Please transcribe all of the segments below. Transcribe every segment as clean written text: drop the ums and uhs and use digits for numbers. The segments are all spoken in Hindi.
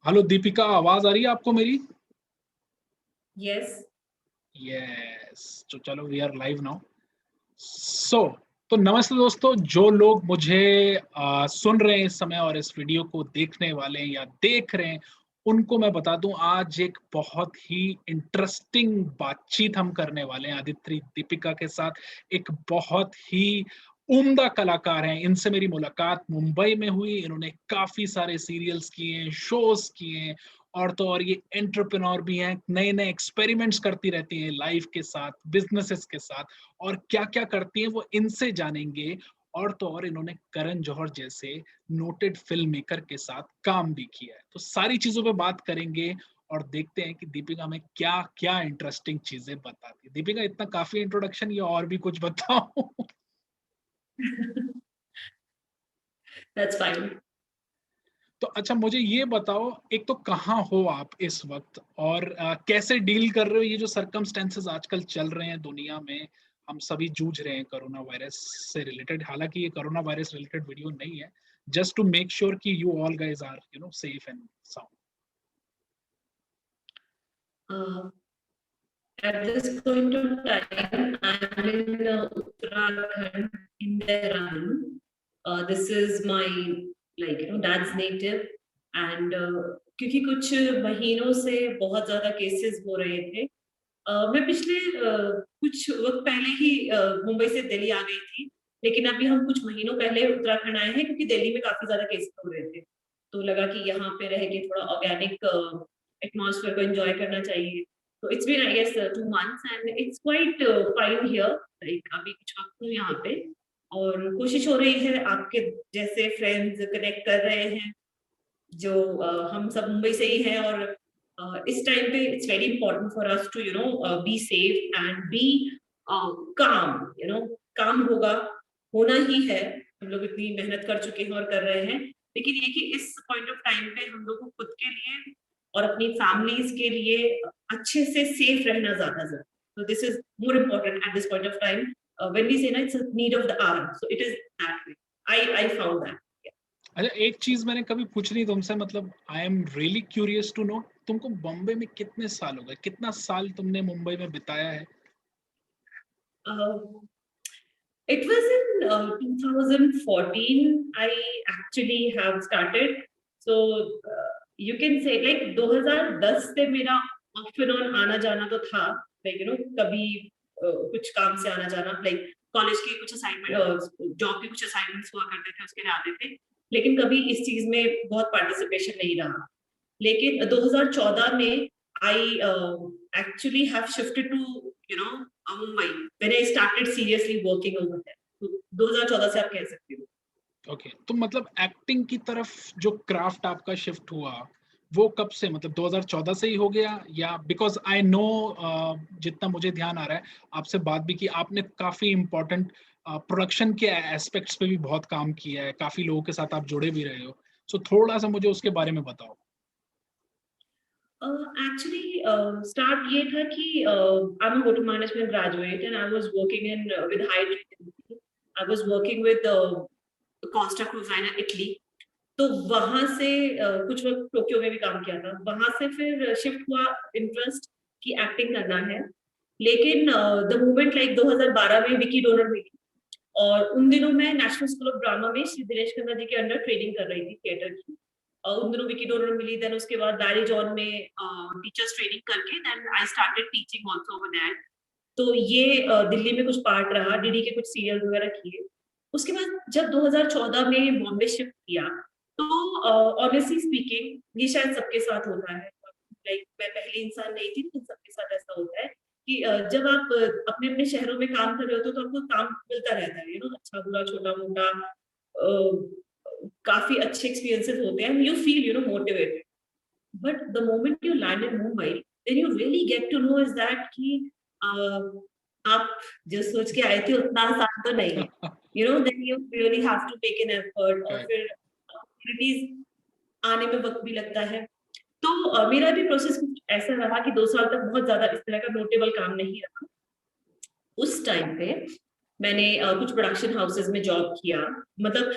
हेलो दीपिका, आवाज आ रही है आपको मेरी? यस। यस। तो चलो, वी आर लाइव नाउ। सो तो नमस्ते दोस्तों, जो लोग मुझे सुन रहे हैं इस समय और इस वीडियो को देखने वाले हैं या देख रहे हैं, उनको मैं बता दूं, आज एक बहुत ही इंटरेस्टिंग बातचीत हम करने वाले हैं आदित्य दीपिका के साथ। एक बहुत ही उम्दा कलाकार हैं, इनसे मेरी मुलाकात मुंबई में हुई। इन्होंने काफी सारे सीरियल्स किए हैं, शोज किए हैं, और तो और ये एंटरप्रेन्योर भी हैं, नए नए एक्सपेरिमेंट्स करती रहती हैं लाइफ के साथ, बिजनेसेस के साथ, और क्या क्या करती हैं वो इनसे जानेंगे। और तो और इन्होंने करण जौहर जैसे नोटेड फिल्म मेकर के साथ काम भी किया है, तो सारी चीजों पे बात करेंगे और देखते हैं कि दीपिका हमें क्या क्या इंटरेस्टिंग चीजें बताती है। दीपिका, इतना काफी इंट्रोडक्शन, या और भी कुछ बताओ? That's fine. तो अच्छा, मुझे ये बताओ, एक तो कहाँ हो आप इस वक्त, और कैसे डील कर रहे हो ये जो सरकमस्टेंसेस आजकल चल रहे हैं दुनिया में। हम सभी जूझ रहे हैं कोरोना वायरस से रिलेटेड, हालांकि ये कोरोना वायरस रिलेटेड वीडियो नहीं है, जस्ट टू मेक श्योर कि you all guys are safe and sound. At this point of time, I'm in Uttarakhand, in Dehradun. This is my dad's native, and क्योंकि कुछ महीनों से बहुत ज्यादा केसेस हो रहे थे, मैं पिछले कुछ वक्त पहले ही मुंबई से दिल्ली आ गई थी। लेकिन अभी हम कुछ महीनों पहले उत्तराखंड आए हैं, क्योंकि दिल्ली में काफी ज्यादा केसेस हो रहे थे। तो लगा कि यहाँ पे रह के थोड़ा ऑर्गेनिक एटमॉस्फेयर को एंजॉय करना चाहिए। तो it's been I guess 2 months and it's quite fine here. Like अभी कुछ वक्त हूँ यहाँ पे, और कोशिश हो रही है आपके जैसे फ्रेंड्स कनेक्ट कर रहे हैं, जो हम सब मुंबई से ही हैं। और इस टाइम पे it's very important for us to be safe and be calm. काम होगा, होना ही है। हम लोग इतनी मेहनत कर चुके हैं और कर रहे हैं, लेकिन ये कि इस पॉइंट ऑफ टाइम पे हम लोग को खुद के लिए और अपनी फैमिलीज के लिए अच्छे से सेफ रहना ज्यादा जरूरी। So this is more important at this point of time. When we say na, it's a need of the hour. So it is that way. I found that. अच्छा, एक चीज मैंने कभी पूछ नहीं तुमसे, मतलब I am really curious to know, तुमको बॉम्बे में कितने साल हो गए, कितना साल तुमने मुंबई में बिताया है? Uh, It was in 2014 I actually have started. So you can say like 2010 से मेरा ऑफ एंड ऑन आना जाना तो था। कभी कुछ काम से आना जाना, लाइक कॉलेज के कुछ असाइनमेंट, जॉब के कुछ असाइनमेंट्स हुआ करते थे, उसके लिए आते थे। लेकिन कभी इस चीज में बहुत पार्टिसिपेशन नहीं रहा। लेकिन 2014 में आई actually have shifted to Mumbai when I started seriously working over there. तो 2014 से आप कह सकते हो। ओके, तो मतलब एक्टिंग की तरफ जो क्राफ्ट आपका शिफ्ट हुआ, वो कब से, मतलब 2014 से ही हो गया, या बिकॉज आई नो, जितना मुझे ध्यान आ रहा है, आपसे बात भी की आपने, काफी इंपॉर्टेंट प्रोडक्शन के एस्पेक्ट्स पे भी बहुत काम किया है, काफी लोगों के साथ आप जुड़े भी रहे हो। सो थोड़ा सा मुझे उसके बारे में बताओ। Actually, start ये था कि I'm a hotel management graduate and I was working in with Hyatt Regency. I was working with Costa Cruises Italy. तो वहां से कुछ वक्त टोक्यो में भी काम किया था। वहां से फिर शिफ्ट हुआ इंटरेस्ट कि एक्टिंग करना है। लेकिन द मोमेंट लाइक 2012 में विकी डोनर मिली, और उन दिनों मैं नेशनल स्कूल ऑफ ड्रामा में श्री दिनेश खन्ना जी के अंडर ट्रेनिंग कर रही थी थिएटर की। और उन दिनों विकी डोनर मिली, देन उसके बाद बैरी जॉन में टीचर्स ट्रेनिंग करके then I started teaching also over that. तो ये दिल्ली में कुछ पार्ट रहा, डीडी के कुछ सीरियल वगैरह किए। उसके बाद जब 2014 में बॉम्बे शिफ्ट किया, तो ऑनेस्टली स्पीकिंग ये शायद सबके साथ होता है। लाइक मैं पहली इंसान नहीं थी, लेकिन सबके साथ ऐसा होता है कि जब आप अपने अपने शहरों में काम कर रहे हो तो आपको काम मिलता रहता है, अच्छा बुरा छोटा मोटा, काफी अच्छे एक्सपीरियंसेस होते हैं, you feel motivated. But the moment you land in Mumbai, then you really get to know is that कि आप जो सोच के आए थे उतना आसान तो नहीं है। Then you really have to take an effort, और फिर अपॉर्चुनिटीज आने में वक्त भी लगता है। तो मेरा भी प्रोसेस कुछ ऐसा रहा कि 2 साल तक बहुत ज्यादा इस तरह का नोटेबल काम नहीं रहा। उस टाइम पे मैंने कुछ प्रोडक्शन हाउसेस में जॉब किया। मतलब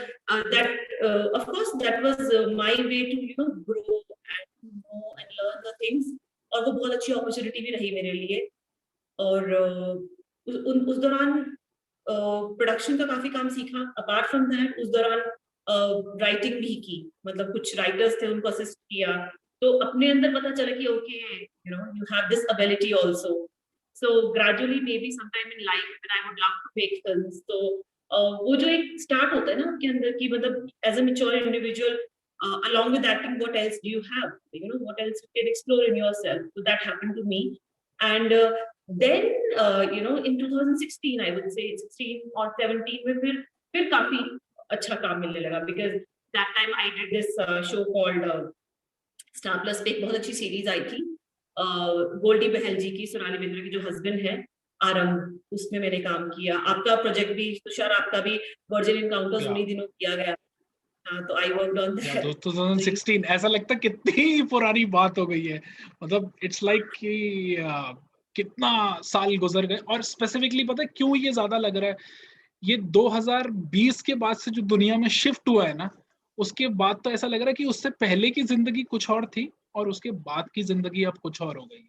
that of course that was my way to grow know and learn the things. और वो बहुत अच्छी अपॉर्चुनिटी भी रही मेरे लिए। और उस दौरान प्रोडक्शन का काफी काम सीखा। अपार्ट फ्रॉम दैट उस दौरान राइटिंग भी की, मतलब कुछ राइटर्स थे उनको असिस्ट किया, तो अपने अंदर पता चला कि okay you know you have this ability also. So gradually maybe sometime in life when I would love to make films, तो वो जो एक स्टार्ट होता है ना आपके अंदर की, मतलब as a mature individual along with acting, what else do you have? You know, what else you can explore in yourself? So that happened to me. And then, you know, in 2016, I would say 16 or 17 में फिर काफी अच्छा काम मिलने लगा, because that time I did this show called Star Plus पे एक बहुत अच्छी सीरीज आई थी गोल्डी बहल जी की, सोनाली बेंद्रे की जो हस्बैंड है आरंभ, उसमें मैंने काम किया। आपका प्रोजेक्ट भी तुषार, आपका भी वर्जिन एनकाउंटर्स उन्हीं दिनों किया गया। तो I worked on that. 2016 ऐसा लगता है कितनी पुरानी बात हो गई है, मतलब इट्स लाइक कि कितना साल गुजर गए। और स्पेसिफिकली पता है क्यों ये ज्यादा लग रहा है, ये 2020 के बाद से जो दुनिया में शिफ्ट हुआ है ना, उसके बाद तो ऐसा लग रहा है कि उससे पहले की जिंदगी कुछ और थी और उसके बाद की जिंदगी अब कुछ और हो गई।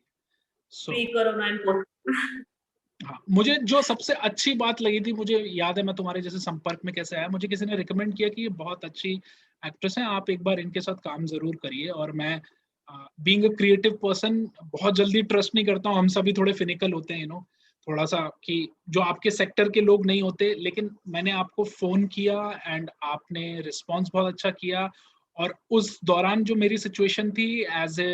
हाँ, मुझे जो सबसे अच्छी बात लगी थी, मुझे याद है मैं तुम्हारे जैसे संपर्क में कैसे आया, मुझे किसी ने रिकमेंड किया कि ये बहुत अच्छी एक्ट्रेस हैं, आप एक बार इनके साथ काम जरूर करिए। और मैं बीइंग अ क्रिएटिव पर्सन बहुत जल्दी ट्रस्ट नहीं करता हूँ, हम सभी थोड़े फिनिकल होते हैं यू नो, थोड़ा सा कि जो आपके सेक्टर के लोग नहीं होते। लेकिन मैंने आपको फोन किया एंड आपने रिस्पॉन्स बहुत अच्छा किया। और उस दौरान जो मेरी सिचुएशन थी एज ए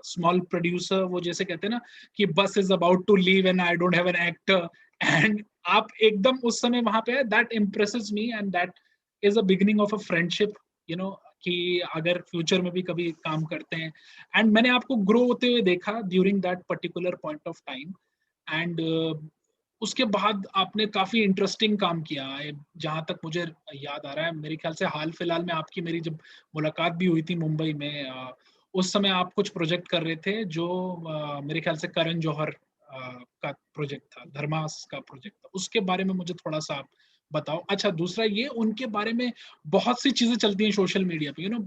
स्मॉल प्रोड्यूसर, वो जैसे कहते हैं ना कि bus is about to leave and I don't have an actor, and आप एकदम उस समय वहां पे है, that impresses me and that is a beginning of a friendship you know, कि अगर फ्यूचर में भी कभी काम करते हैं। एंड मैंने आपको ग्रो होते हुए देखा during that particular point of time. And उसके बाद आपने काफी इंटरेस्टिंग काम किया है, जहां तक मुझे याद आ रहा है। मेरे ख्याल से हाल फिलहाल में आपकी मेरी जब मुलाकात भी हुई थी मुंबई में, उस समय आप कुछ प्रोजेक्ट कर रहे थे जो मेरे ख्याल से करण जौहर का प्रोजेक्ट था, धर्मास का प्रोजेक्ट था। उसके बारे में मुझे थोड़ा सा आप बताओ। अच्छा, दूसरा ये, उनके बारे में बहुत सी चीजें चलती हैं सोशल मीडिया पे यू नो,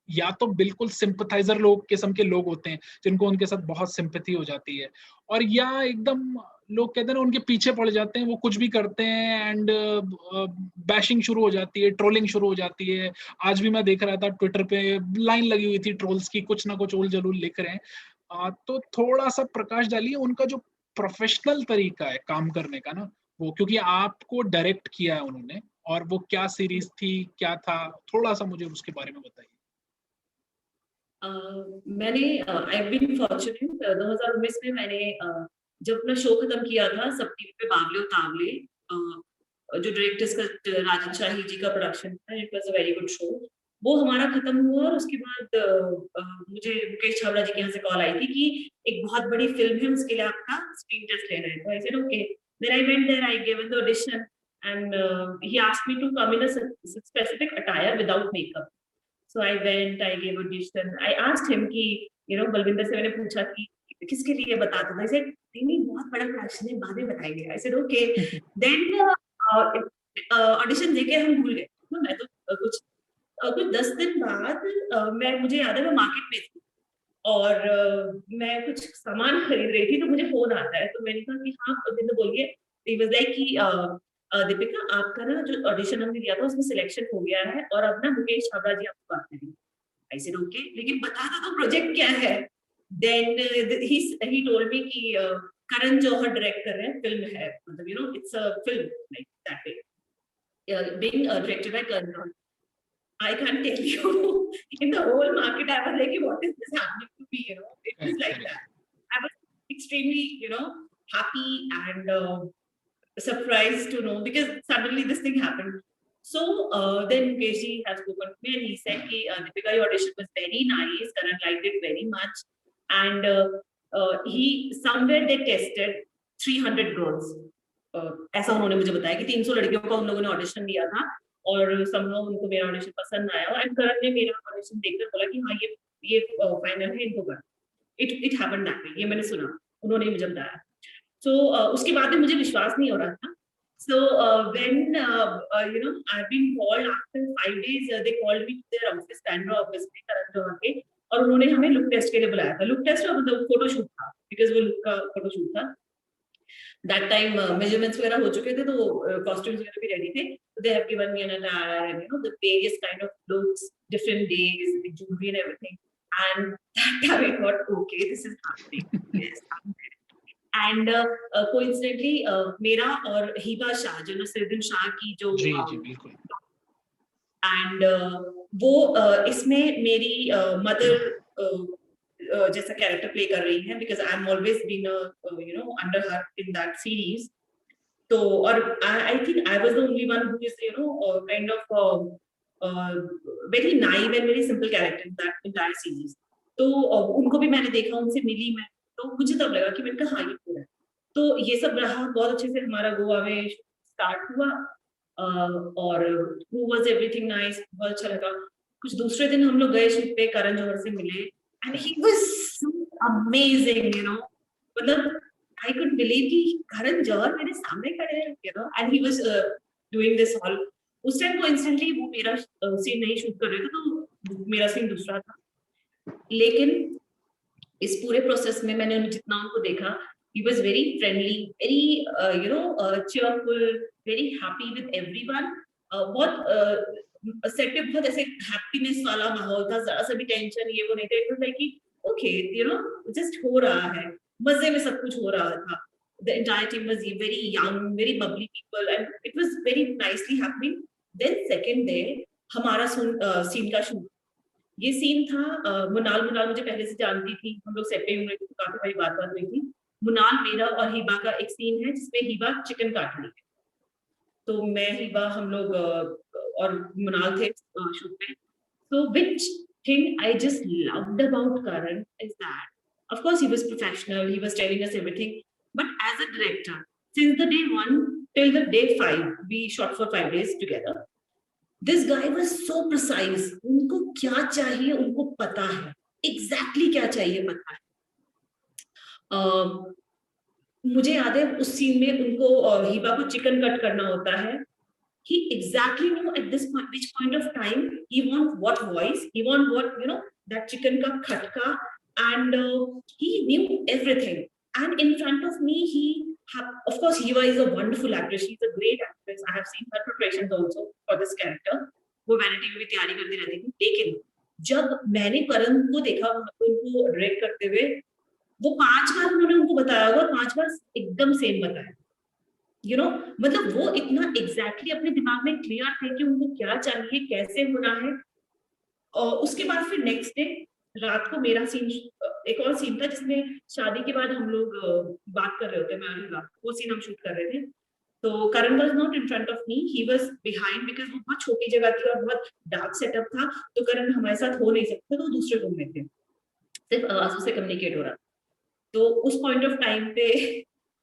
या तो बिल्कुल सिंपथाइजर लोग किस्म के लोग होते हैं जिनको उनके साथ बहुत सिंपैथी हो जाती है, और या एकदम लोग कहते हैं ना उनके पीछे पड़ जाते हैं, वो कुछ भी करते हैं एंड बैशिंग शुरू हो जाती है, ट्रोलिंग शुरू हो जाती है। आज भी मैं देख रहा था ट्विटर पे लाइन लगी हुई थी ट्रोल्स की, कुछ ना कुछ उल जलूल लिख रहे हैं। तो थोड़ा सा प्रकाश डालिए उनका जो प्रोफेशनल तरीका है काम करने का ना, वो क्योंकि आपको डायरेक्ट किया है उन्होंने, और वो क्या सीरीज थी, क्या था, थोड़ा सा मुझे उसके बारे में बताइए। मैंने आई बीन फॉर्चुनेट 2019 में मैंने जब अपना शो खत्म किया था सब टीवी पे बावले उतावले, जो डायरेक्टर्स का राजन शाही जी का प्रोडक्शन था, it was a very good show. वो हमारा खत्म हुआ और उसके बाद मुझे मुकेश छाबड़ा जी के यहाँ से कॉल आई थी कि एक बहुत बड़ी फिल्म है, उसके लिए आपका स्क्रीन टेस्ट लेना है। तो I said okay, then I went there, I given the audition and he asked me to come in a specific attire without makeup. So I went, I gave audition. I asked him कि you know बलविंदर से मैंने पूछा कि किसके लिए बता दो। I said नहीं बहुत बड़ा प्रोडक्शन है, बाद में बताएंगे। I said okay. Then audition देके हम भूल गए। तो मैं तो कुछ 10 दिन बाद मुझे याद है मैं मार्केट में थी और मैं कुछ सामान खरीद रही थी, तो मुझे फोन आता है। तो मैंने कहा कि हाँ बलविंदर बोलिए। He was like कि दीपिका आपका ना जो ऑडिशन हमने दिया था उसमें सिलेक्शन हो गया है और अब ना मुकेश छाबड़ा जी आपको बात करेंगे। आई सेड ओके, लेकिन बता दो तो प्रोजेक्ट क्या है। देन ही टोल्ड मी कि करण जौहर डायरेक्ट कर रहे हैं, फिल्म है, मतलब you know it's a film like that way, being directed by Karan Johar. I can't tell you in the whole market I was like what is this happening to me, you know, it was like that. I was extremely you know happy and surprised to know because suddenly this thing happened. So then Mukesh has spoken to me and he said कि Deepika your audition was very nice, Karan liked it very much, and he somewhere they tested 300 girls. ऐसा उन्होंने मुझे बताया कि 300 लड़कियों का उन लोगों ने ऑडिशन दिया था और समहाउ उनको मेरा ऑडिशन पसंद आया एंड करण ने मेरा ऑडिशन देखकर बोला कि हाँ ये फाइनल है, इनको कर। इट हैपेंड दैट वे, ये मैंने सुना, उन्होंने मुझे बताया। So उसके बाद में मुझे विश्वास नहीं हो रहा था। So when you know I've been called after 5 days, they called me to their office, Bandra office में करण जौहर के, और उन्होंने हमें लुक टेस्ट के लिए बुलाया था। लुक टेस्ट और मतलब फोटोशूट था, बिकॉज वो लुक का फोटोशूट था। दैट टाइम मेजरमेंट्स वगैरह हो चुके थे, तो कॉस्ट्यूम्स वगैरह भी रेडी थे। They have given me an attire and you know the various kind of looks, different days with jewellery and everything, and that time I thought okay this is happening, yes. And coincidentally मेरा और हिबा शाह, जो नसीरुद्दीन शाह की जो जी जी बिल्कुल। एंड वो इसमें मेरी मदर जैसा कैरेक्टर प्ले कर रही है, because I am always been you know under her in that series. तो और I think I was the only one who is you know kind of very naive and very simple character in that entire series. तो उनको भी मैंने देखा, उनसे मिली मैं, तो मुझे तब लगा कि मैंने कहा हाँ ये पूरा है। तो ये सब रहा, बहुत अच्छे से हमारा गोवा में स्टार्ट हुआ। और who was everything nice, बहुत अच्छा लगा। कुछ दूसरे दिन हम लोग गए शूट पे, करण जौहर से मिले and he was so amazing, you know, मतलब आई कुड बिलीव कि करण जौहर मेरे सामने खड़े हैं, you know, and he was doing this all. उस टाइम कोइंसिडेंटली वो मेरा सीन नहीं शूट कर रहे थे, तो मेरा सीन दूसरा था। लेकिन इस पूरे प्रोसेस में मैंने जितना उनको देखा, he was very friendly, very you know cheerful, very happy with everyone। बहुत सेट पे बहुत ऐसे हैप्पीनेस वाला माहौल था, जरा सा भी टेंशन ये वो नहीं था। इट वाज लाइक कि ओके यू नो जस्ट हो रहा है, मजे में सब कुछ हो रहा था। the entire team was very young, very bubbly people, and it was very nicely happening। then second day हमारा सीन का शूट, ये सीन था मुनाल। मुनाल मुझे पहले से जानती थी, हम लोग सेट पे हुए थे, काफी बड़ी बात हुई थी। मुनाल मेरा और हिबा का एक सीन है जिसमें हिबा चिकन काट रही है, तो मैं हिबा हम लोग और मुनाल थे शूट पे। So which thing I just loved about Karan is that, of course, he was professional, he was telling us everything, but as a director, since the day 1 till the day 5, we shot for 5 days together. This guy was so precise. उनको क्या चाहिए उनको पता है, exactly क्या चाहिए पता है। मुझे याद है उस सीन में उनको हिबा को चिकन कट करना होता है। He exactly knew at this point, which point of time he want what voice, he want what, you know, that chicken ka khatka, and he knew everything. And in front of me, of course, Hiva is a wonderful actress. She's a great actress. I have seen her preparations also for this character. वो वैनिटी में भी तैयारी करती रहती थी। लेकिन जब मैंने करण को देखा उनको डायरेक्ट करते हुए, वो 5 बार उन्होंने उनको बताया होगा, 5 बार एकदम सेम बताया। यू नो मतलब वो इतना एग्जैक्टली अपने दिमाग में क्लियर थे कि उनको क्या चाहिए, कैसे होना है। और उसके बाद फिर नेक्स्ट डे रात को मेरा सीन, एक और सीन था जिसमें शादी के बाद हम लोग बात कर रहे होते, मैं और हिबा, वो सीन हम शूट कर रहे थे। तो Karan was not in front of me, he was behind, because वो बहुत छोटी जगह थी और बहुत डार्क सेटअप था, तो करण हमारे साथ हो नहीं सकता, तो दूसरे रूम में थे, सिर्फ आवाजों से कम्युनिकेट हो रहा। तो उस पॉइंट ऑफ टाइम पे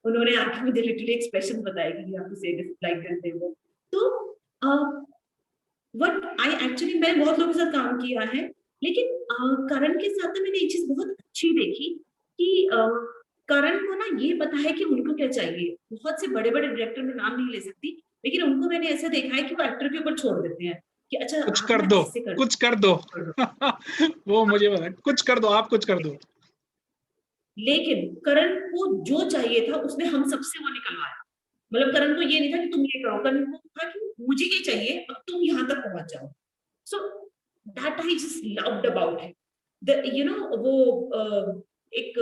उन्होंने आके मुझे लिटरली एक्सप्रेशन बताया कि यू हैव टू से दिस लाइक दिस दे वो। तो व्हाट आई एक्चुअली, मैंने बहुत लोगों के साथ काम किया है, लेकिन करण के साथ मैंने एक चीज बहुत अच्छी देखी कि करण को ना ये पता है कि उनको क्या चाहिए। बहुत से बड़े बड़े डायरेक्टर में नाम नहीं ले सकती, लेकिन उनको मैंने ऐसा देखा है कि वो एक्टर के ऊपर छोड़ देते हैं कि अच्छा कुछ आप कर ना दो, ऐसे कर कुछ कर दो। वो मुझे पता है, कुछ कर दो, आप कुछ कर दो। लेकिन करण को जो चाहिए था उसने हम सबसे वो निकलवाया। मतलब करण को ये नहीं था कि तुम ये करो, करण को था कि मुझे ये चाहिए, अब तुम यहाँ तक पहुंच जाओ। So that I just loved about him. The you know वो एक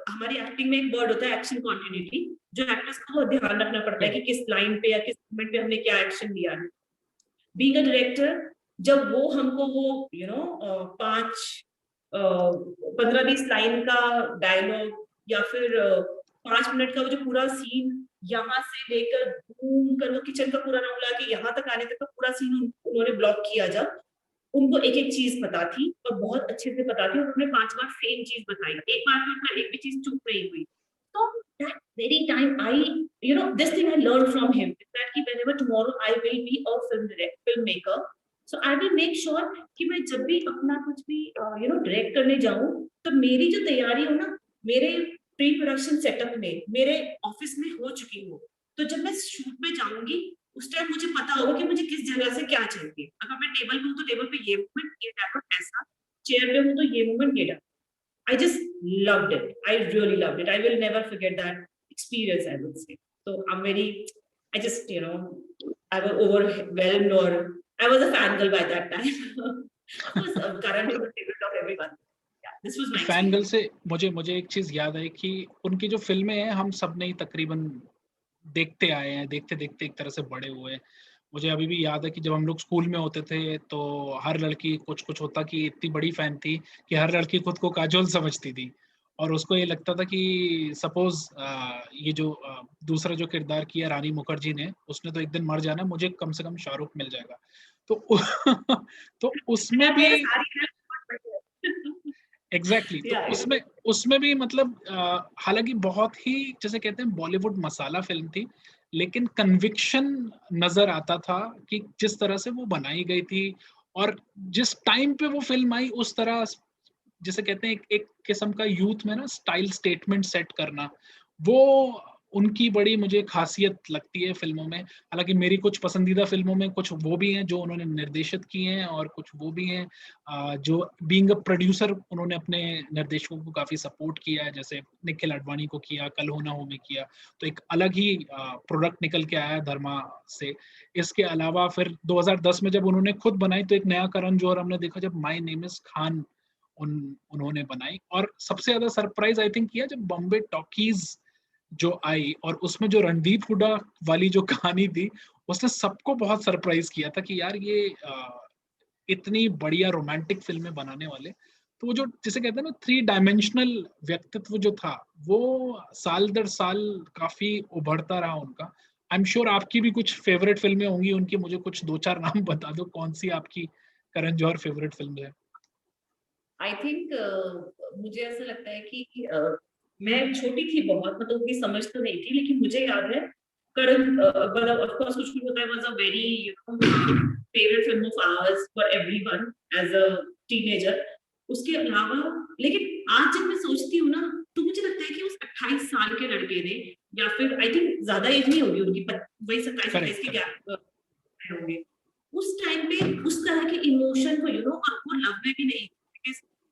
हमारी एक्टिंग में एक वर्ड होता है एक्शन कंटिन्यूटी, जो एक्टर्स को बहुत ध्यान रखना पड़ता है कि किस लाइन पे या किस मोमेंट पे हमने क्या एक्शन लिया है। बीइंग अ डायरेक्टर, जब वो हमको वो यू नो 15-20 लाइन का डायलॉग या फिर 5 मिनट का वो जो पूरा सीन, यहाँ से लेकर घूम कर वो किचन का पूरा राउंड लगा के यहाँ तक आने तक का पूरा सीन उन्होंने ब्लॉक किया। जब उनको एक एक चीज पता थी और बहुत अच्छे से पता थी, उन्होंने 5 बार सेम चीज बताई, एक बार में उनका एक भी चीज चूक नहीं हुई। So that very time I, you know, this thing I learned from him is that कि whenever tomorrow I will be a filmmaker, so I will make sure कि मैं जब भी अपना कुछ भी you know डायरेक्ट करने जाऊं, तो मेरी जो तैयारी हो ना, मेरे प्री प्रोडक्शन सेटअप में, मेरे ऑफिस में हो चुकी हो। तो जब मैं शूट पे जाऊंगी, उस टाइम मुझे पता होगा कि मुझे किस जगह से क्या चाहिए। अगर मैं टेबल पे हूँ तो टेबल पे ये मूवमेंट, ये डायलॉग ऐसा, चेयर पे हूँ तो ये मोमेंट ये I just loved it. I really loved it. I will never forget that experience, I would say. So I just, I was overwhelmed, or I was a fangirl by that time. Of course, Karan is the favorite of everyone. Yeah, this was my fan girl experience. से मुझे एक चीज याद है कि उनकी जो फिल्में हैं हम सब ने ही तकरीबन देखते आए हैं, देखते देखते एक तरह से बड़े हुए हैं। मुझे अभी भी याद है कि जब हम लोग स्कूल में होते थे तो हर लड़की कुछ कुछ होता कि इतनी बड़ी फैन थी कि हर लड़की खुद को काजोल समझती थी और उसको ये लगता था कि सपोज ये जो दूसरा जो किरदार किया रानी मुखर्जी ने, उसने तो एक दिन मर जाना, मुझे कम से कम शाहरुख मिल जाएगा। तो तो उसमें भी मेरे सारी एग्जैक्टली तो yeah, उसमें उसमें भी मतलब हालांकि बहुत ही जैसे कहते हैं बॉलीवुड मसाला फिल्म थी, लेकिन कन्विक्शन नजर आता था कि जिस तरह से वो बनाई गई थी और जिस टाइम पे वो फिल्म आई उस तरह, जिसे कहते हैं एक किस्म का यूथ में ना स्टाइल स्टेटमेंट सेट करना, वो उनकी बड़ी मुझे खासियत लगती है फिल्मों में। हालांकि मेरी कुछ पसंदीदा फिल्मों में कुछ वो भी हैं जो उन्होंने निर्देशित किए हैं और कुछ वो भी हैं जो बीइंग अ प्रोड्यूसर उन्होंने अपने निर्देशकों को काफी सपोर्ट किया है, जैसे निखिल आडवाणी को किया, कल हो ना हो में किया, तो एक अलग ही प्रोडक्ट निकल के आया धर्मा से। इसके अलावा फिर 2010 में जब उन्होंने खुद बनाई तो एक नया करण जौहर हमने देखा जब माय नेम इज खान उन्होंने बनाई। और सबसे ज्यादा सरप्राइज आई थिंक किया जब बॉम्बे टॉकीज जो आई और उसमें जो रणदीप हुडा वाली जो कहानी थी, उसने सबको बहुत सरप्राइज किया था कि यार ये इतनी बढ़िया रोमांटिक फिल्में बनाने वाले। तो वो जो जिसे कहते हैं ना 3 डायमेंशनल व्यक्तित्व जो था वो साल दर साल काफी उभरता रहा उनका। आई एम श्योर आपकी भी कुछ फेवरेट फिल्में होंगी उनकी, मुझे कुछ 2-4 नाम बता दो, कौन सी आपकी करण जौहर फेवरेट फिल्म है? आई थिंक मुझे ऐसा लगता है कि मैं छोटी थी बहुत, मतलब उतनी समझ तो नहीं थी, लेकिन मुझे याद है करण, मतलब ऑफ कोर्स कुछ भी होता है, was a very favourite film of ours for everyone as a teenager. उसके अलावा लेकिन आज जब मैं सोचती हूँ ना तो मुझे लगता है कि उस 28 साल के लड़के ने, या फिर आई थिंक ज्यादा एज नहीं होगी उनकी, वही 27-28 के गैप होंगे, उस टाइम पे उस तरह के इमोशन को और वो लव में भी नहीं।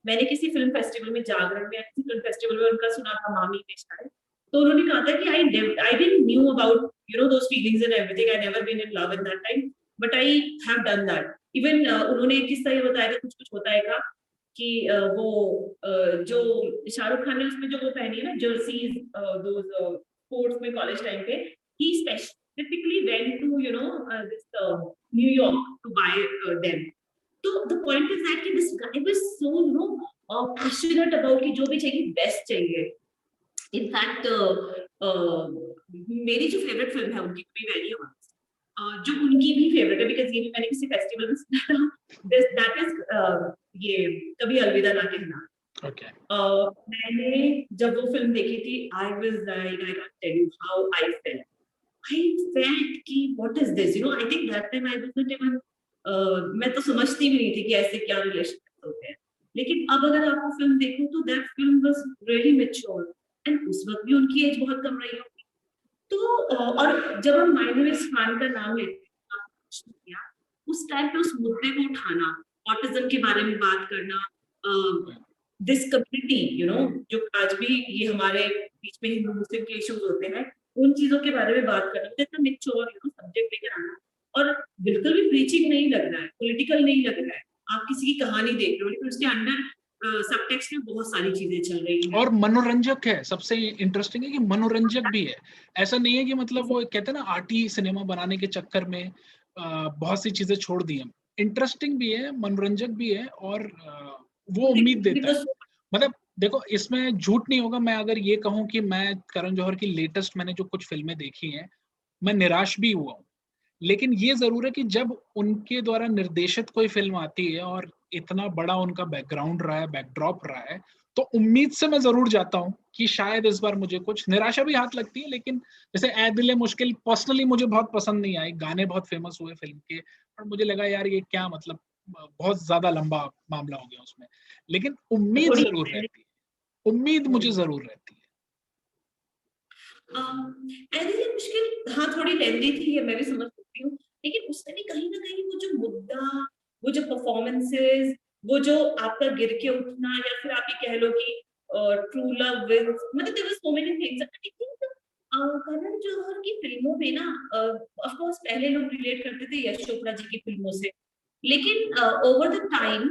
मैंने किसी फिल्म फेस्टिवल में, जागरण में या किसी फिल्म फेस्टिवल में उनका सुना था, मामी ने शायद, तो उन्होंने कहा था कि I didn't knew about those feelings and everything, I never been in love in that time, but I have done that. Even उन्होंने एक किस्सा ये बताया था, कुछ कुछ होता है का, कि वो जो शाहरुख खान ने उसमें जो वो पहनी है ना जर्सीज, दोस स्पोर्ट्स में कॉलेज टाइम पे, he specifically went to this New York to buy them. तो the point is that कि this guy was so passionate about कि जो भी चाहिए बेस्ट चाहिए। In fact मेरी जो फेवरेट फिल्म है उनकी, भी वैरी जो उनकी भी फेवरेट है, बिकॉज ये भी मैंने किसी फेस्टिवल में सुना था, दैट इज ये कभी अलविदा ना कहना। Okay. मैंने जब वो फिल्म देखी थी, I was like, I can't tell you how I felt. I felt कि what is this? I think that time I wasn't even मैं तो समझती भी नहीं थी कि ऐसे क्या रिलेशन होते हैं। लेकिन अब अगर आपको फिल्म देखूं तो that film was really mature, and उस वक्त भी उनकी एज बहुत कम रही होगी। तो और जब हम माय नेम इज खान का नाम लेते हैं, उस टाइम पे उस मुद्दे को उठाना, ऑटिज्म के बारे में बात करना, दिस कम्युनिटी जो आज भी ये हमारे बीच में हिंदू मुस्लिम के इश्यूज होते हैं, उन चीजों के बारे में बात करना, इतना मेच्योर सब्जेक्ट लेकर आना, और बिल्कुल भी प्रीचिंग नहीं लग रहा है, पॉलिटिकल नहीं लग रहा है। आप किसी की कहानी देख रहे हो लेकिन उसके अंडर सबटेक्स्ट में बहुत सारी चीजें चल रही हैं, और मनोरंजक है। सबसे इंटरेस्टिंग है कि मनोरंजक भी है। ऐसा नहीं है कि मतलब वो कहते हैं ना आर्टी सिनेमा बनाने के चक्कर में बहुत सी चीजें छोड़ दी हैं। इंटरेस्टिंग भी है, मनोरंजक भी है और वो उम्मीद देता है। मतलब देखो इसमें झूठ नहीं होगा मैं अगर ये कहूं कि मैं करण जौहर की लेटेस्ट मैंने जो कुछ फिल्में देखी हैं मैं निराश भी हुआ हूं। लेकिन ये जरूर है कि जब उनके द्वारा निर्देशित कोई फिल्म आती है और इतना बड़ा उनका बैकग्राउंड रहा है, बैकड्रॉप रहा है, तो उम्मीद से मैं जरूर जाता हूं कि शायद इस बार मुझे कुछ निराशा भी हाथ लगती है। लेकिन जैसे ए दिल मुश्किल पर्सनली मुझे बहुत पसंद नहीं आई, गाने बहुत फेमस हुए फिल्म के और मुझे लगा यार ये क्या मतलब बहुत ज्यादा लंबा मामला हो गया उसमें। लेकिन उम्मीद जरूर रहती है, उम्मीद मुझे जरूर रहती है। ऐसे मुश्किल हाँ थोड़ी लेंदी थी, ये मैं भी समझ सकती हूँ, लेकिन उसने भी कहीं ना कहीं वो जो मुद्दा, वो जो परफॉर्मेंसेस, वो जो आपका गिर के उठना, या फिर आप ये कह लो कि ट्रू लव विंस, मतलब there were so many things. I think Karan Johar की फिल्मों में ना, ऑफ कोर्स पहले लोग रिलेट करते थे यश चोपड़ा जी की फिल्मों से, लेकिन ओवर द टाइम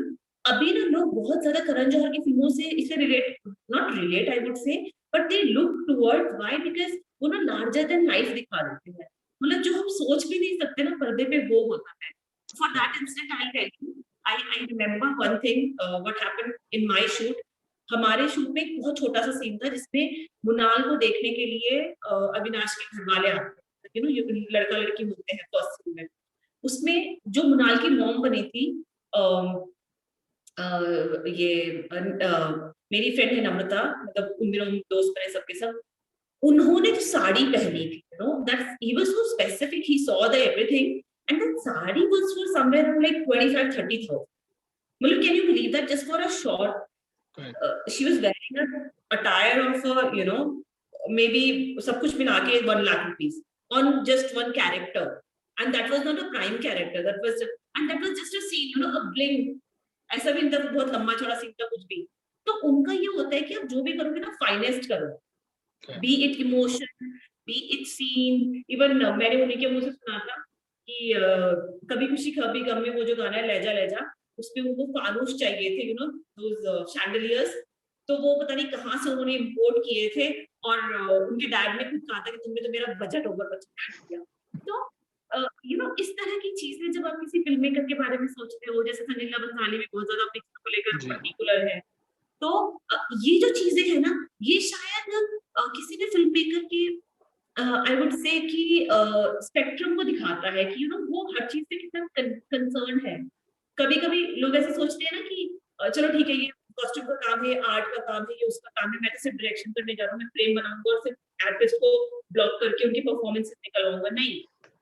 अभी ना लोग बहुत ज्यादा करण जौहर की फिल्मों से इसे relate, not relate I would say, but they look towards, why, because वो ना लार्जर देन लाइफ दिखा देते हैं, मतलब जो हम सोच भी नहीं सकते ना पर्दे पे वो होता है। For that instant I tell you, I remember one thing what happened in my shoot. हमारे शूट में एक बहुत छोटा सा सीन था जिसमें मुनाल को देखने के लिए अविनाश के घर वाले आते हैं, यू नो लड़का लड़की होते हैं फर्स्ट सीन में। उसमें जो मुनाल की मॉम बनी थी, ये मेरी फ्रेंड है नम्रता, मतलब उन दिनों हम दोस्त बने सबके सब, उन्होंने जो साड़ी पहनी थी, you know that he was so specific, he saw the everything, and that sari was for somewhere around like 25-30,000। मतलब can you believe that just for a short she was wearing a attire of a, you know, maybe सब कुछ मिला के 1 lakh rupees on just one character, and that was not a prime character, that was, and that was just a scene, you know, a blink, ऐसा भी नहीं था बहुत लंबा चौड़ा सीन था कुछ भी। तो उनका ये होता है कि आप जो भी करोगे ना फाइनेस्ट करो, be it emotion, be it scene. Even मैंने उन्हीं के मुंह से सुना था कि कभी खुशी कभी गम में वो जो गाना है लहजा लहजा, उसपे उनको फानूस चाहिए थे, यू नो दोस शैंडलियर्स, तो वो पता नहीं कहाँ से उन्होंने इंपोर्ट किए थे, और उनके डैड ने खुद कहा था कि तुमने तो मेरा बजट ओवर बजट कर दिया। तो यू नो इस तरह की चीजें जब आप किसी फिल्म मेकर के बारे में सोचते हो, जैसे सनीला बंसाली भी बहुत ज्यादा अपनी चीजों को लेकर जी पर्टिकुलर है, तो ये जो चीजें है ना, ये शायद किसी भी फिल्म मेकर की आई वुड से कि स्पेक्ट्रम को दिखाता है कि यू नो वो हर चीज से कितना कंसर्न है। कभी कभी लोग ऐसे सोचते हैं ना कि चलो ठीक है, ये कॉस्ट्यूम का काम है, आर्ट का काम है, ये उसका काम है, मैं तो सिर्फ डायरेक्शन करने जा रहा हूँ, मैं फ्रेम बनाऊंगा और सिर्फ आर्टिस्ट को ब्लॉक करके उनकी परफॉर्मेंस निकलवाऊंगा, नहीं।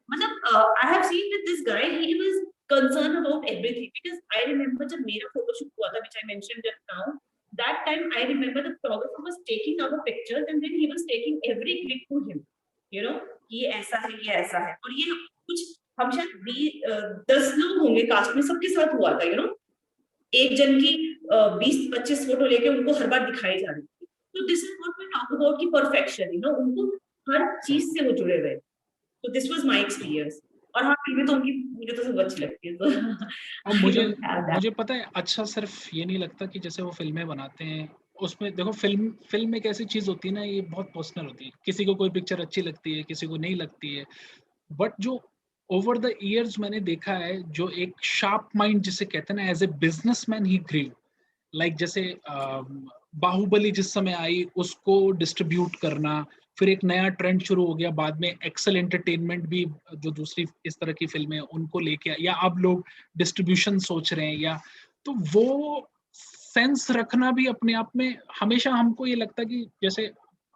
मतलब I have seen with this guy, he was concern about everything, because I remember जब मेरा फोटोशूट हुआ था, which I mentioned just now, that time I remember the photographer was taking our pictures and then he was taking every click to him, you know, ये ऐसा है, ये ऐसा है, और ये कुछ हम शायद 10 लोग होंगे कास्ट में, सबके साथ हुआ था, यू नो, एक जन की 20-25 फोटो लेके उनको हर बार दिखाई जा रही थी। तो this is what we talk about की परफेक्शन, यू नो, उनको हर चीज से वो जुड़े हुए। तो दिस वाज माय एक्सपीरियंस। और हाँ, फिल्में तो उनकी मुझे तो सब अच्छी लगती है, तो और आई मुझे डोंट हैव दैट। मुझे पता है अच्छा सिर्फ ये नहीं लगता कि जैसे वो फिल्में बनाते हैं उसमें देखो फिल्म फिल्म एक ऐसी चीज होती है ना, ये बहुत पर्सनल होती है, किसी को कोई पिक्चर अच्छी लगती है किसी को नहीं लगती है, बट जो ओवर द इयर्स मैंने देखा है जो एक शार्प माइंड जिसे कहते हैं ना, as a businessman he grew, like जैसे बाहुबली जिस समय आई उसको डिस्ट्रीब्यूट करना, फिर एक नया ट्रेंड शुरू हो गया, बाद में एक्सेल एंटरटेनमेंट भी जो दूसरी इस तरह की फिल्में उनको लेके, या अब लोग डिस्ट्रीब्यूशन सोच रहे हैं, या तो वो सेंस रखना भी अपने आप में हमेशा हमको ये लगता है कि जैसे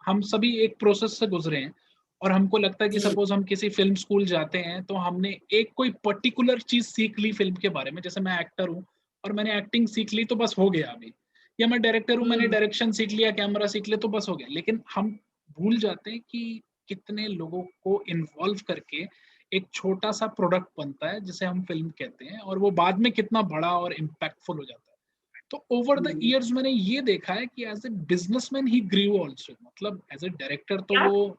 हम सभी एक प्रोसेस से गुजरे हैं, और हमको लगता है कि जी। सपोज हम किसी फिल्म स्कूल जाते हैं तो हमने एक कोई पर्टिकुलर चीज सीख ली फिल्म के बारे में, जैसे मैं एक्टर हूँ और मैंने एक्टिंग सीख ली तो बस हो गया अभी, या मैं डायरेक्टर हूँ मैंने डायरेक्शन सीख लिया कैमरा सीख लिया तो बस हो गया, लेकिन हम भूल जाते हैं कि कितने लोगों को इन्वॉल्व करके एक छोटा सा प्रोडक्ट बनता है जिसे हम फिल्म कहते हैं, और वो बाद में कितना बड़ा और इम्पैक्टफुल हो जाता है। तो ओवर द इयर्स मैंने ये देखा है कि as a businessman he grew also, मतलब एज ए डायरेक्टर तो क्या? वो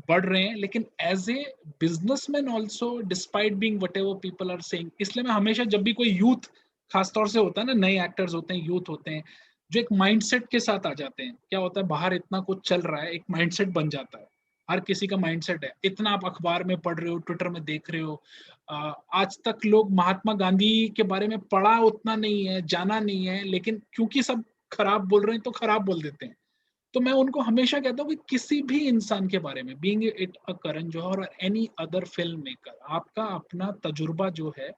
बढ़ रहे हैं, लेकिन as a businessman also despite being whatever people are saying, इसलिए मैं हमेशा जब भी कोई यूथ खासतौर से होता है ना, नए एक्टर्स होते हैं यूथ होते हैं जो एक माइंडसेट के साथ आ जाते हैं, क्या होता है बाहर इतना कुछ चल रहा है एक माइंडसेट बन जाता है, हर किसी का माइंडसेट है, इतना आप अखबार में पढ़ रहे हो ट्विटर में देख रहे हो, आज तक लोग महात्मा गांधी के बारे में पढ़ा उतना नहीं है जाना नहीं है, लेकिन क्योंकि सब खराब बोल रहे हैं तो खराब बोल देते हैं। तो मैं उनको हमेशा कहता हूँ कि किसी भी इंसान के बारे में, being it a Karan Johar और एनी अदर फिल्म मेकर, आपका अपना तजुर्बा जो है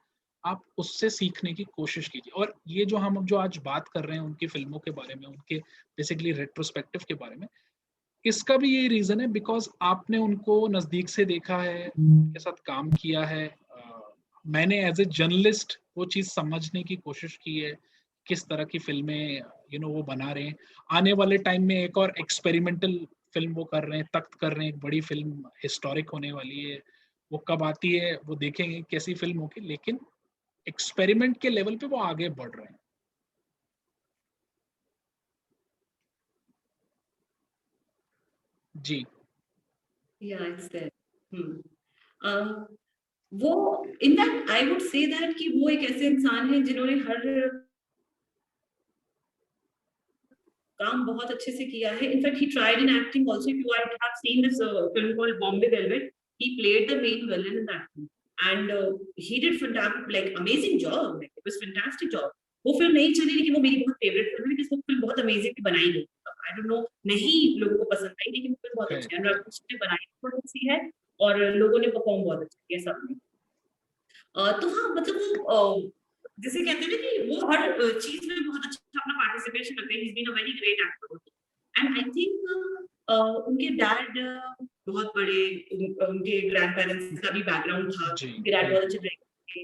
आप उससे सीखने की कोशिश कीजिए। और ये जो हम जो आज बात कर रहे हैं उनकी फिल्मों के बारे में, उनके बेसिकली रेट्रोस्पेक्टिव के बारे में, इसका भी ये रीजन है बिकॉज आपने उनको नजदीक से देखा है, उनके साथ काम किया है। मैंने एज ए जर्नलिस्ट वो चीज समझने की कोशिश की है, किस तरह की फिल्में वो बना रहे हैं। आने वाले टाइम में एक और एक्सपेरिमेंटल फिल्म वो कर रहे हैं, तख्त कर रहे हैं, एक बड़ी फिल्म हिस्टोरिक होने वाली है, वो कब आती है वो देखेंगे कैसी फिल्म होगी, लेकिन एक्सपेरिमेंट के लेवल पे वो आगे बढ़ रहे हैं। जी Yeah, it's there. Uh, वो in fact I would say that कि वो एक ऐसे इंसान है जिन्होंने हर काम बहुत अच्छे से किया है. In fact he tried in acting also. If you have seen this film called Bombay velvet, he played the main villain in that film and he did fantastic, like amazing job. Like it was fantastic job. वो फिल्म नहीं चली लेकिन वो मेरी बहुत फेवरेट फिल्म है, बिकॉज़ वो फिल्म बहुत अमेजिंग बनाई गई. आई डोंट नो, नहीं लोगों को पसंद आई लेकिन फिल्म बहुत अच्छी है. करेक्ट। अनुराग कश्यप ने बनाई बहुत अच्छी है और लोगों ने परफॉर्म बहुत अच्छा किया सबने. तो हाँ, मतलब वो जिसे कहते हैं ना कि वो हर चीज में बहुत अच्छा अपना पार्टिसिपेशन करते हैं. He is been a very great actor. And I think उनके डैड बहुत बड़े, उनके ग्रैंड पेरेंट्स का भी बैकग्राउंड था. जी उनके डैड बहुत अच्छे डायरेक्टर थे.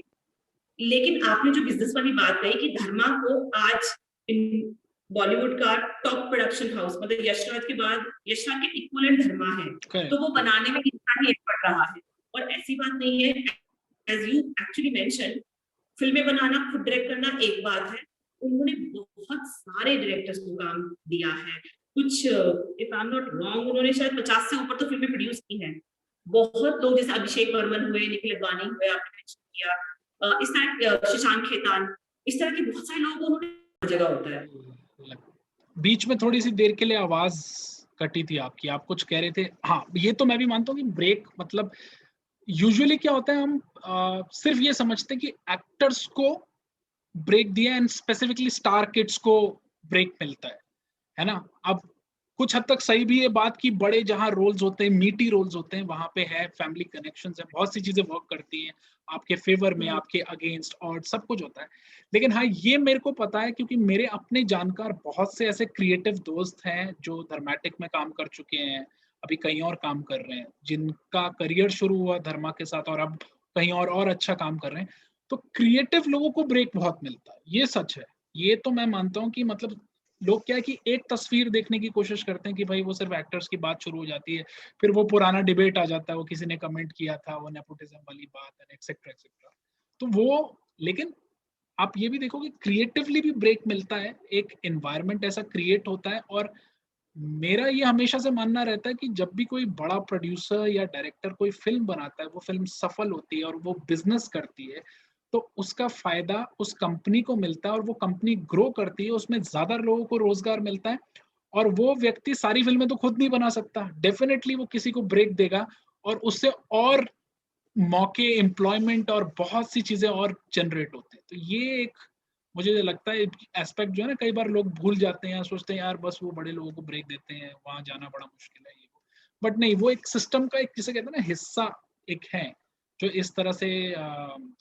लेकिन आपने जो बिजनेस वाली बात कही कि धर्मा को आज इन बॉलीवुड का टॉप प्रोडक्शन हाउस, मतलब यशराज के बाद यशराज के इक्वलेंट धर्मा है, तो वो करेक्ट। बनाने में इंसान ही एक पड़ रहा है. और ऐसी बात नहीं है, एज यू एक्चुअली मेंशन, फिल्में बनाना खुद डायरेक्ट करना एक बात है. उन्होंने बहुत सारे डायरेक्टर्स को काम दिया है. कुछ, if I am not wrong, उन्होंने शायद 50 से ऊपर तो फिल्में प्रोड्यूस की हैं. बहुत लोग जैसे अभिषेक वर्मन हुए, निखिल अडवाणी हुए, आपने मेंशन किया, इस तरह शशांक खेतान, इस तरह के बहुत सारे लोगों को उन्होंने जगह होता है. बीच में थोड़ी सी देर के लिए आवाज कटी थी आपकी, आप कुछ कह रहे थे. हाँ, ये तो मैं भी मानता हूँ कि ब्रेक मतलब यूजुअली क्या होता है, हम सिर्फ ये समझते हैं कि एक्टर्स को ब्रेक दिया एंड स्पेसिफिकली स्टार किड्स को ब्रेक मिलता है ना. अब कुछ हद तक सही भी है बात कि बड़े जहां रोल्स होते हैं, मीटी रोल्स होते हैं, वहां पे है फैमिली कनेक्शंस है, बहुत सी चीजें वर्क करती हैं आपके फेवर में, आपके अगेंस्ट, और सब कुछ होता है. लेकिन हाँ, ये मेरे को पता है क्योंकि मेरे अपने जानकार बहुत से ऐसे क्रिएटिव दोस्त हैं जो धर्मेटिक में काम कर चुके हैं, अभी कहीं और काम कर रहे हैं, जिनका करियर शुरू हुआ धर्मा के साथ और अब कहीं और अच्छा काम कर रहे हैं. तो क्रिएटिव लोगों को ब्रेक बहुत मिलता है, ये सच है. ये तो मैं मानता हूँ कि मतलब लोग क्या है कि एक तस्वीर देखने की कोशिश करते हैं कि भाई वो सिर्फ एक्टर्स की बात शुरू हो जाती है, फिर वो पुराना डिबेट आ जाता है, वो किसी ने कमेंट किया था, वो नेपोटिज्म वाली बात है, एक्सेट्रा एक्सेट्रा. तो वो, लेकिन आप ये भी देखो कि क्रिएटिवली भी ब्रेक मिलता है, एक एनवायरनमेंट ऐसा क्रिएट होता है. और मेरा ये हमेशा से मानना रहता है कि जब भी कोई बड़ा प्रोड्यूसर या डायरेक्टर कोई फिल्म बनाता है, वो फिल्म सफल होती है और वो बिजनेस करती है, तो उसका फायदा उस कंपनी को मिलता है और वो कंपनी ग्रो करती है, उसमें ज्यादा लोगों को रोजगार मिलता है. और वो व्यक्ति सारी फिल्में तो खुद नहीं बना सकता, डेफिनेटली वो किसी को ब्रेक देगा और उससे और मौके, एम्प्लॉयमेंट और बहुत सी चीजें और जनरेट होते हैं. तो ये एक, मुझे लगता है एस्पेक्ट जो है ना, कई बार लोग भूल जाते हैं, सोचते हैं यार बस वो बड़े लोगों को ब्रेक देते हैं, वहां जाना बड़ा मुश्किल है, ये वो. बट नहीं, वो एक सिस्टम का एक, जिसे कहते हैं ना, हिस्सा एक है जो इस तरह से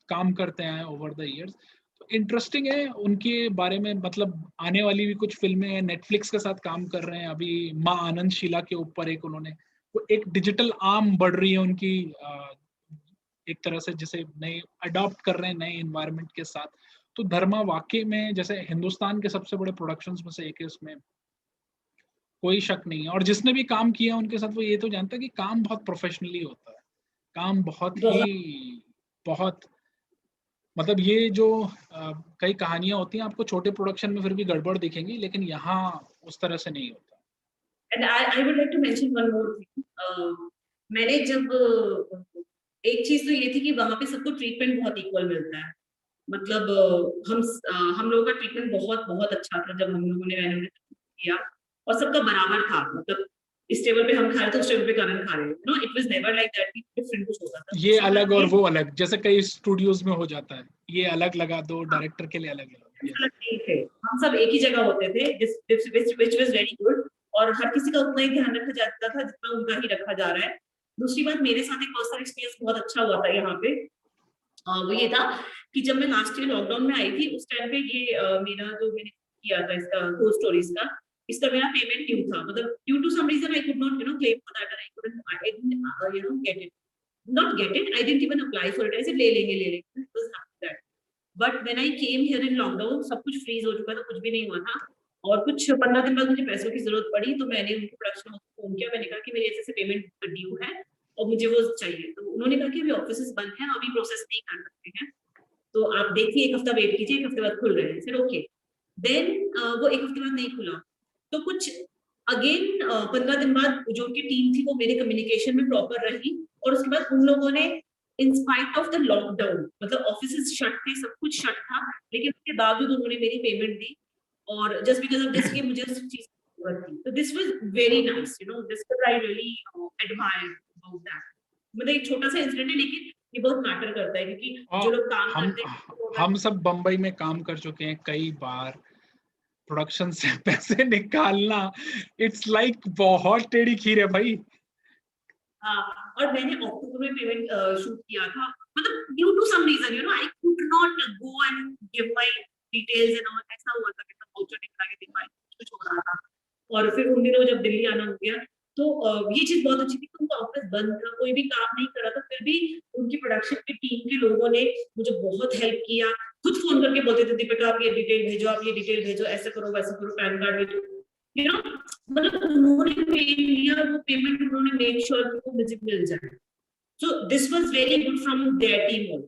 काम करते हैं ओवर द इयर्स. तो इंटरेस्टिंग है उनके बारे में. मतलब आने वाली भी कुछ फिल्में नेटफ्लिक्स के साथ काम कर रहे हैं अभी. माँ आनंद शीला के ऊपर एक उन्होंने, वो एक डिजिटल आर्म बढ़ रही है उनकी, एक तरह से जिसे नए अडॉप्ट कर रहे हैं नए एनवायरनमेंट के साथ. तो धर्मा वाकई में जैसे हिंदुस्तान के सबसे बड़े प्रोडक्शंस में से एक है, उसमें कोई शक नहीं है. और जिसने भी काम किया उनके साथ वो ये तो जानता है कि काम बहुत प्रोफेशनली होता है, काम बहुत ही, बहुत. बहुत, मतलब ये जो कई कहानियां होती हैं आपको छोटे प्रोडक्शन में फिर भी गड़बड़ दिखेंगी, लेकिन यहाँ उस तरह से नहीं होता. And I would like to mention one more thing. मैंने जब एक चीज तो ये थी कि वहां पे सबको ट्रीटमेंट बहुत इक्वल मिलता है. मतलब हम लोगों का ट्रीटमेंट बहुत बहुत अच्छा था जब हम लोगों ने रेनोवेट किया, और सबका बराबर था. मतलब इस टेबल पे हम खा रहे थे, उस टेबल पे करण खा रहे थे. No, it was never like that कि डिफरेंट कुछ होता था. ये दूसरी अलग बात और ये, वो अलग, जैसे कई स्टूडियोज में हो जाता है, ये अलग लगा दो, डायरेक्टर के लिए अलग लगा. अलग नहीं थे. हम सब एक ही जगह होते थे, which was very good. और हर किसी का उतना ही ध्यान रखा जाता था जितना उनका ही रखा जा रहा है. दूसरी बात, मेरे साथ एक पर्सनल एक्सपीरियंस बहुत अच्छा हुआ था यहाँ पे. वो ये था कि जब मैं लास्ट ईयर लॉकडाउन में आई थी, उस टाइम पे ये मेरा जो मैंने किया था इसका गो स्टोरीज का, इसका मेरा पेमेंट ड्यू था. मतलब due to some reason I could not claim for that. I couldn't get it, not get it, I didn't even apply for it. ऐसे ले लेंगे. But when I came here in lockdown, सब कुछ फ्रीज हो चुका था, कुछ भी नहीं हुआ था. और कुछ 15 दिन बाद मुझे पैसों की जरूरत पड़ी, तो मैंने उनके प्रोडक्शन हाउस को फोन किया. मैंने कहा कि मेरी ऐसे ऐसे पेमेंट ड्यू है और मुझे वो चाहिए. तो उन्होंने कहा कि अभी ऑफिस बंद है, अभी प्रोसेस नहीं कर सकते हैं, तो आप देखिए, एक हफ्ता वेट कीजिए, एक हफ्ते बाद खुल रहे हैं. फिर ओके. देन वो एक हफ्ते बाद नहीं खुला. तो कुछ अगेन 15 दिन बाद जो उनकी टीम थी वो मेरे कम्युनिकेशन में प्रॉपर रही, और उसके बाद उन लोगों ने in spite of the lockdown, मतलब ऑफिस शट थे, सब कुछ शट था, लेकिन उसके बावजूद उन्होंने मेरी पेमेंट दी, और जस्ट बिकॉज ऑफ दिस कि मुझे उस चीज की जरूरत थी। तो this was very nice, you know, this what I really admire about that. मतलब एक छोटा सा इंसिडेंट है, लेकिन ये बहुत मैटर करता है, क्योंकि और जो लोग काम हम करते हैं वो हम सब बम्बई में काम कर चुके हैं कई बार, प्रोडक्शन से पैसे निकालना इट्स लाइक बहुत टेढ़ी खीर है भाई। हाँ, और मैंने अक्टूबर में पेमेंट शूट किया था, मतलब due to some reason, you know, I could not go and give my details and all, ऐसा हुआ था कि मैं बहुत छोटे लगा के दिखाई, कुछ हो रहा था। और फिर उन दिनों जब दिल्ली आना हो गया, तो ये चीज बहुत अच्छी थी कि उनका ऑफिस बंद था, कोई भी काम नहीं कर रहा था, फिर भी उनकी प्रोडक्शन की टीम के लोगों ने मुझे बहुत हेल्प किया, खुद फोन करके बोलते थे, दीपिका आप ये डिटेल भेजो, आप ये डिटेल भेजो, ऐसे करो वैसे करो, पैन कार्ड भेजो, यू नो, मतलब उन्होंने पे लिया, वो पेमेंट उन्होंने मेक श्योर कि वो मुझे मिल जाए। So this was very good from their team.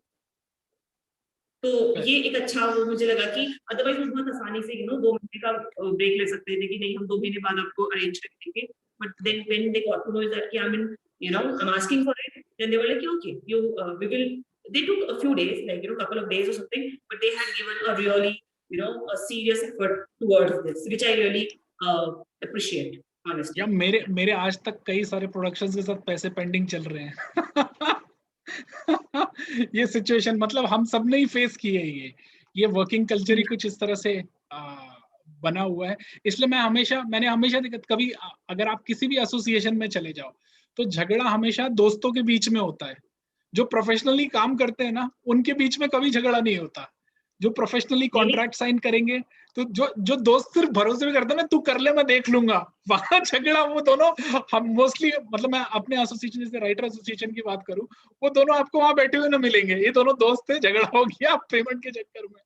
तो ये एक अच्छा वो मुझे लगा कि अदरवाइज वो बहुत आसानी से, यू नो, 2 महीने का ब्रेक ले सकते थे कि नहीं हम 2 महीने बाद आपको अरेंज कर देंगे, but then when they got to know that कि I mean, you know, I am asking for it, then they were like okay you we will, they took a few days, like, you know, couple of days or something, but they had given a really, you know, a serious effort towards this, which I really appreciate, honestly. या मेरे मेरे आज तक कई सारे प्रोडक्शंस के साथ पैसे पेंडिंग चल रहे हैं। ये सिचुएशन मतलब हम सब ने ही फेस की है। ये वर्किंग कल्चर ही कुछ इस तरह से बना हुआ है। इसलिए मैंने हमेशा कभी अगर आप किसी भी एसोसिएशन में चले जाओ तो झगड़ा हमेशा दोस्तों के बीच में होता है। जो प्रोफेशनली काम करते हैं ना उनके बीच में कभी झगड़ा नहीं होता। जो प्रोफेशनली कॉन्ट्रैक्ट साइन करेंगे तो जो दोस्त सिर्फ भरोसे में करता है ना, तू कर ले मैं देख लूंगा, वहां झगड़ा वो दोनों हम मोस्टली, मतलब मैं अपने एसोसिएशन जैसे राइटर एसोसिएशन की बात करूं, वो दोनों आपको वहां बैठे हुए ना मिलेंगे। ये दोनों दोस्त थे, झगड़ा हो गया पेमेंट के चक्कर में।